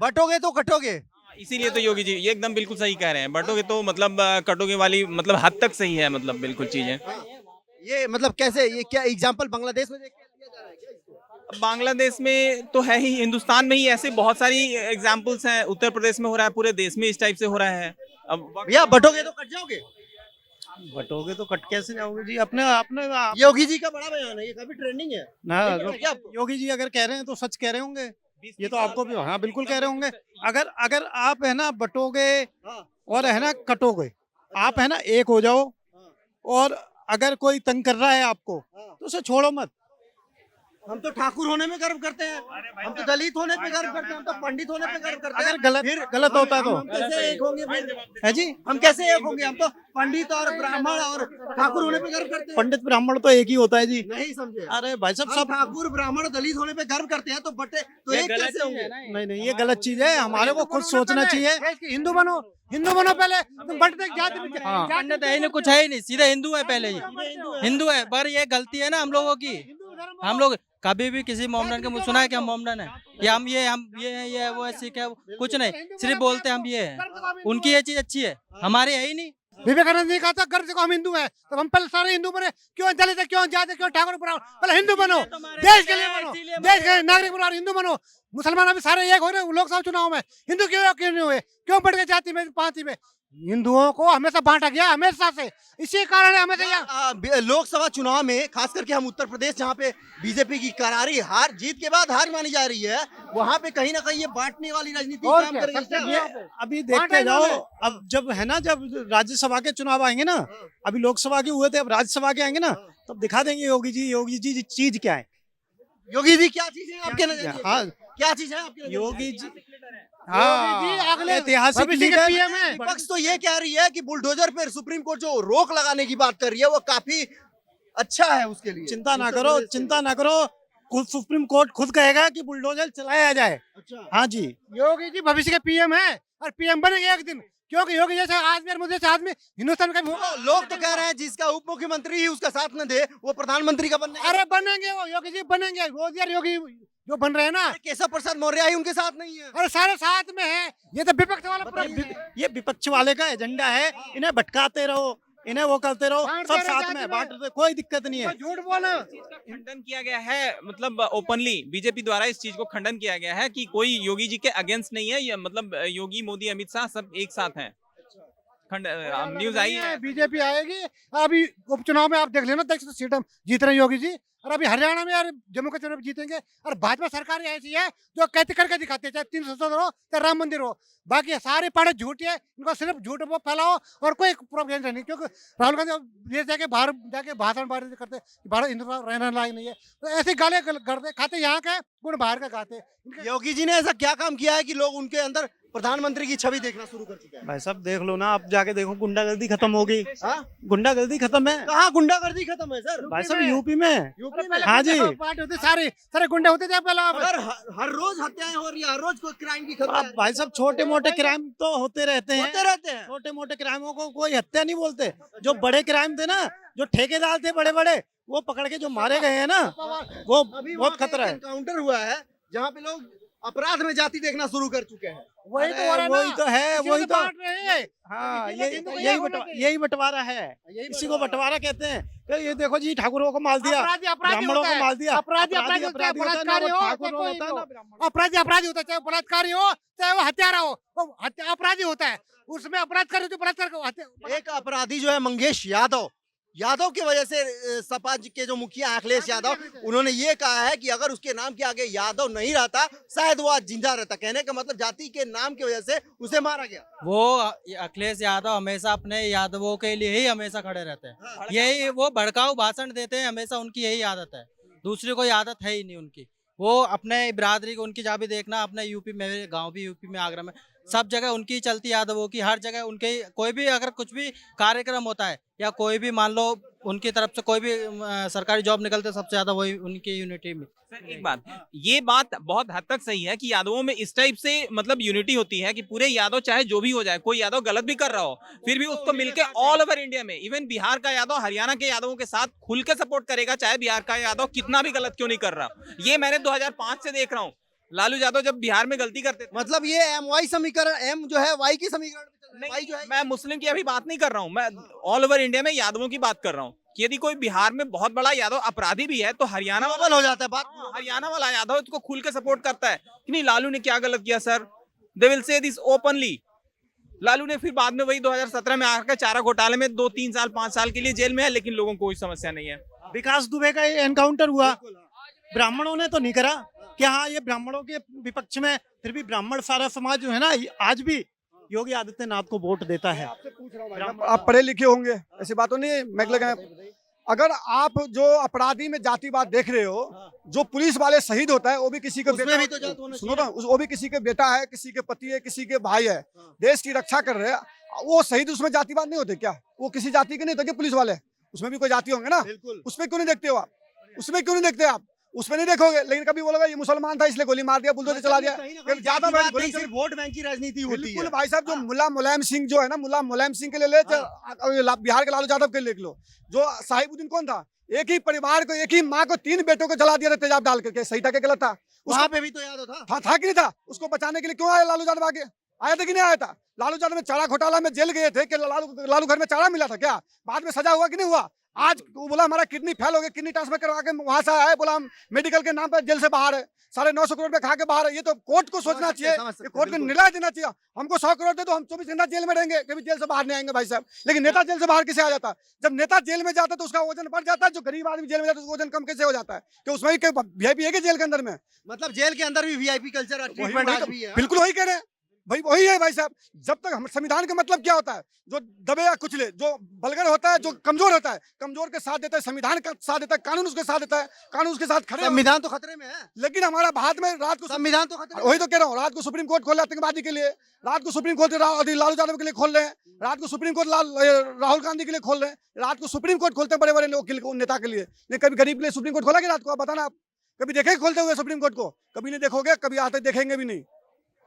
बटोगे तो कटोगे। इसीलिए तो योगी जी ये एकदम बिल्कुल सही कह रहे हैं, बटोगे तो मतलब कटोगे वाली मतलब हद तक सही है, मतलब बिल्कुल चीजें। ये मतलब कैसे, ये क्या एग्जांपल बांग्लादेश में देख के दिया जा रहा है क्या इसको? बांग्लादेश में तो है ही, हिंदुस्तान में ही ऐसे बहुत सारी एग्जाम्पल्स हैं, उत्तर प्रदेश में हो रहा है, पूरे देश में इस टाइप से हो रहा है। अब भैया बटोगे तो कट जाओगे। बटोगे तो कट कैसे जाओगे जी? अपने अपने योगी जी का बड़ा बयान है, ये काफी ट्रेंडिंग है। ना नहीं पता क्या आपको? योगी जी अगर कह रहे हैं तो सच कह रहे होंगे। ये तो आपको भी हाँ बिल्कुल कह रहे होंगे। अगर अगर आप है ना बटोगे हाँ, और है ना कटोगे, आप है ना एक हो जाओ। हाँ, और अगर कोई तंग कर रहा है आपको हाँ। तो उसे छोड़ो मत। हम तो ठाकुर होने में गर्व करते हैं, हम तो दलित होने पे गर्व करते हैं, हम तो पंडित होने पे गर्व करते हैं। अगर गलत होता है तो हम कैसे एक होंगे फिर? है जी। हम कैसे एक होंगे? हम तो पंडित और ब्राह्मण और ठाकुर होने पे गर्व करते हैं। पंडित ब्राह्मण तो एक ही होता है जी। नहीं समझे? अरे भाई साहब हम सब ठाकुर ब्राह्मण दलित होने पे गर्व करते हैं, तो बटे तो एक कैसे होंगे? नहीं नहीं ये गलत चीज है। हमारे को खुद सोचना चाहिए। हिंदू बनो, हिंदू बनो पहले, तुम बटते जाति में हाँ पंडित है ही नहीं, कुछ है ही नहीं, सीधे हिंदू है पहले ही। हिंदू है, पर ये गलती है ना हम लोगों की। हम लोग कभी भी किसी मोमडन के मुंह सुना है कि हम मोमडन है, या हम ये है, ये है, वो है, सिख है, कुछ नहीं, सिर्फ बोलते हैं हम ये है। उनकी ये चीज अच्छी है, हमारी है ही नहीं। विवेकानंद ने कहा था गर्व से को हम हिंदू हैं, तो हम पहले सारे हिंदू बने। क्यों दलित है, क्यों जाति, क्यों ठाकुर ब्राह्मण? पहले हिंदू बनो, देश के लिए बनो, देश के नागरिक बनो और हिंदू बनो। मुसलमान अभी सारे एक हो रहे हैं लोकसभा चुनाव में। हिंदू क्यों नहीं हुए? क्यों बढ़ गए जाति में, पांति में? हिंदुओं को हमेशा बांटा गया, हमेशा से। इसी कारण है हमेशा यहाँ लोकसभा चुनाव में खास करके हम उत्तर प्रदेश जहाँ पे बीजेपी की करारी हार, जीत के बाद हार मानी जा रही है, वहाँ पे कहीं ना कहीं ये बांटने वाली राजनीति और काम क्या, करेगी सबसे क्या? ये अभी देखते जाओ। अब जब है ना, जब राज्यसभा के चुनाव आएंगे ना, अभी लोकसभा के हुए थे, अब राज्यसभा के आएंगे ना, तब दिखा देंगे योगी जी चीज क्या है। योगी जी क्या चीज है आपके नजरिए? हाँ क्या चीज है आपके नजरिए? योगी जी, हाँ, अगले ऐतिहासिक लीडर पीएम है। विपक्ष तो ये कह रही है कि बुलडोजर पर सुप्रीम कोर्ट जो रोक लगाने की बात कर रही है वो काफी अच्छा है उसके लिए। चिंता ना करो, चिंता ना करो, खुद सुप्रीम कोर्ट खुद कहेगा कि बुलडोजर चलाया जाए। अच्छा, हाँ जी, योगी जी भविष्य के पीएम है और पीएम बनेंगे एक दिन, क्योंकि योगी जैसे आदमी और मुझे जैसे आदमी हिंदुस्तान का लोग तो कह रहे हैं जिसका उप मुख्यमंत्री ही उसका साथ न दे वो प्रधानमंत्री का बनने। अरे बनेंगे वो, योगी जी बनेंगे। मोदी और योगी जो बन रहे हैं ना, केशव प्रसाद मौर्य ही उनके साथ नहीं है। अरे सारे साथ में है। ये तो विपक्ष वाला पूरा ये विपक्ष वाले का एजेंडा है। इन्हें भटकाते रहो, इन्हें वो करते रहो, सब साथ में बांटते, कोई दिक्कत नहीं है। झूठ बोलो। खंडन किया गया है, मतलब ओपनली बीजेपी द्वारा इस चीज को खंडन किया गया है कि कोई योगी जी के अगेंस्ट नहीं है, ये मतलब योगी मोदी अमित शाह सब एक साथ हैं। खंड न्यूज आई है। बीजेपी आएगी। अभी उपचुनाव में आप देख लेना, देख सीट हम जीत रहे हैं योगी जी। और अभी हरियाणा में और जम्मू कश्मीर में जीतेंगे। और भाजपा सरकार ऐसी है जो कहते करके दिखाते हैं, चाहे 300 हो चाहे राम मंदिर हो, बाकी सारी पार्टी झूठी है। इनको सिर्फ झूठ वो फैलाओ और कोई प्रोपेगेंडा नहीं। क्योंकि राहुल गांधी ये जाके बाहर जाके भाषण करते भारत हिंदुस्तान रहने लायक नहीं है, तो ऐसे गाले करते खाते यहाँ के गुण बाहर का खाते। योगी जी ने ऐसा क्या काम किया है कि लोग उनके अंदर प्रधानमंत्री की छवि देखना शुरू कर चुके हैं? भाई साहब देख लो ना, आप जाके देखो, गुंडागर्दी खत्म हो गई। हाँ? गुंडागर्दी खत्म है। कहाँ गुंडागर्दी खत्म है सर? भाई साहब यूपी में। यूपी में हाँ जी, पार्टी होती सारे सारे गुंडे होते थे पहले। अगर हर रोज हत्याएं हो रही है, हर रोज कोई क्राइम की खबर अब भाई साहब छोटे मोटे क्राइम तो होते रहते हैं। होते रहते हैं। छोटे मोटे क्राइमों को कोई हत्या नहीं बोलते। जो बड़े क्राइम थे ना, जो ठेकेदार थे बड़े बड़े, वो पकड़ के जो मारे गए हैं ना, वो बहुत खतरा है। एनकाउंटर हुआ है जहाँ पे लोग अपराध में जाति देखना शुरू कर चुके हैं। वही तो है, वही तो हाँ, यही बंटवारा है। इसी को बंटवारा कहते हैं। तो ये देखो जी, ठाकुरों को मार दिया, ब्राह्मणों को मार दिया। अपराधी अपराधी होता है, अपराधी होता है, चाहे बलात्कारी हो चाहे वो हत्यारा हो, वो अपराधी होता है। उसमें अपराध करे तो बलात्कार। एक अपराधी जो है मंगेश यादव की वजह से सपा के जो मुखिया अखिलेश यादव, उन्होंने ये कहा है कि अगर उसके नाम के आगे यादव नहीं रहता शायद वो आज जिंदा रहता। कहने का मतलब जाति के नाम की वजह से उसे मारा गया। वो अखिलेश यादव हमेशा अपने यादवों के लिए ही हमेशा खड़े रहते हैं। यही वो भड़काऊ भाषण देते हैं, हमेशा उनकी यही आदत है, दूसरी कोई आदत है ही नहीं उनकी। वो अपने बिरादरी को, उनकी जहाँ भी देखना, अपने यूपी में, मेरे गांव भी यूपी में, आगरा में, सब जगह उनकी चलती यादवों की। हर जगह उनके कोई भी अगर कुछ भी कार्यक्रम होता है या कोई भी मान लो उनकी तरफ से कोई भी सरकारी जॉब निकलते, सबसे ज्यादा वही उनकी यूनिटी में। सर एक बात, ये बात बहुत हद तक सही है कि यादवों में इस टाइप से मतलब यूनिटी होती है कि पूरे यादव चाहे जो भी हो जाए, कोई यादव गलत भी कर रहा हो फिर भी उसको मिलके ऑल ओवर इंडिया में, इवन बिहार का यादव हरियाणा के यादवों के साथ खुल के सपोर्ट करेगा, चाहे बिहार का यादव कितना भी गलत क्यों नहीं कर रहा। ये मैंने 2005 से देख रहा हूँ। लालू यादव जब बिहार में गलती करते थे, मतलब ये एम वाई समीकरण, एम जो है वाई की समीकरण पे चल रहा है, नहीं, वाई जो है मैं मुस्लिम की अभी बात नहीं कर रहा हूँ, मैं ऑल ओवर इंडिया में यादवों की बात कर रहा हूँ कि यदि कोई बिहार में बहुत बड़ा यादव अपराधी भी है तो हरियाणा वाला, ग्लोबल हो जाता है बात। हाँ, हरियाणा वाला यादव उसको खुल के सपोर्ट करता है कि नहीं लालू ने क्या गलत किया sir, they will say this openly. Lalu ने फिर बाद में वही 2017 में आकर चारा घोटाले में 2-3 साल 5 साल के लिए जेल में है, लेकिन लोगों को कोई समस्या नहीं है। विकास दुबे का एनकाउंटर हुआ, ब्राह्मणों ने तो नहीं करा कि हाँ ये ब्राह्मणों के विपक्ष में, फिर भी ब्राह्मण सारा समाज जो है ना आज भी योगी आदित्यनाथ को वोट देता है। आप पढ़े लिखे होंगे, ऐसी बात तो नहीं है। मैं लगा अगर आप जो अपराधी में जातिवाद देख रहे हो, जो पुलिस वाले शहीद होता है वो भी किसी के उसमें भी तो जात होना सुनो ना, वो भी किसी के बेटा है, किसी के पति है, किसी के भाई है, देश की रक्षा कर रहे हैं, वो शहीद, उसमें जातिवाद नहीं होते क्या? वो किसी जाति के नहीं होते पुलिस वाले? उसमें भी कोई जाति होंगे ना, बिल्कुल। उसमें क्यों नहीं देखते हो आप? उसमें क्यों नहीं देखते आप? उसमें नहीं देखोगे, लेकिन कभी बोलोगे ये मुसलमान था इसलिए गोली मार दिया, बुलडोजर चला दिया। ज्यादा नहीं, सिर्फ वोट बैंक की राजनीति होती बिल्कुल है। भाई साहब, जो मुल्ला मुलायम सिंह जो है ना, मुल्ला मुलायम सिंह के लिए ले, बिहार के लालू यादव के लिए लिख लो। जो साहिबुद्दीन कौन था? एक ही परिवार को, एक ही माँ को 3 बेटों को जला दिया था तेजाब डाल करके, सही था क्या गलत था? वहां पे भी तो याद था था कि नहीं था? उसको बचाने के लिए क्यों आया लालू यादव? आगे आया था कि नहीं आया था? लालू यादव में चारा घोटाला में जेल गए थे कि लालू घर में चारा मिला था क्या? बाद में सजा हुआ कि नहीं हुआ? आज वो बोला हमारा किडनी फेल हो गया, किडनी ट्रांसफर करवा के वहां से आया, बोला हम मेडिकल के नाम पर जेल से बाहर है, 950 करोड़ में खा के बाहर है। ये तो कोर्ट को सोचना चाहिए, कोर्ट को निर्णय देना चाहिए। हमको 100 करोड़ दे तो हम 24 घंटा जेल में रहेंगे, कभी जेल से बाहर नहीं आएंगे भाई साहब। लेकिन नेता जेल से बाहर कैसे आ जाता? जब नेता जेल में जाता तो उसका वजन बढ़ जाता है, जो गरीब आदमी जेल में जाता है उसका वजन कम कैसे हो जाता है? कि उसमें भी वीआईपी है कि जेल के अंदर में? मतलब जेल के अंदर भी वीआईपी कल्चर ट्रीटमेंट आज भी है। बिल्कुल वही कह रहे हैं भाई, वही है भाई साहब। जब तक हम संविधान का मतलब क्या होता है? जो दबे या कुचले, जो बलगर होता है, जो कमजोर होता है, कमजोर के साथ देता है, संविधान का साथ देता है, कानून उसके साथ देता है, कानून उसके साथ खड़े। संविधान तो खतरे में है, लेकिन हमारा भारत में रात को संविधान तो खतरे में। वही तो कह रहा हूँ, रात को सुप्रीम कोर्ट खोल रहे आतंकवादी के लिए, रात को सुप्रीम कोर्ट लालू यादव के लिए खोल रहे हैं, रात को सुप्रीम कोर्ट राहुल गांधी के लिए खोल रहे हैं, रात को सुप्रीम कोर्ट खोलते हैं बड़े बड़े लोग नेता के लिए। नहीं कभी गरीब के लिए सुप्रीम कोर्ट खोला कि रात को? आप बताना, आप कभी देखेंगे खोलते हुए सुप्रीम कोर्ट को? कभी नहीं देखोगे, कभी आते देखेंगे भी नहीं।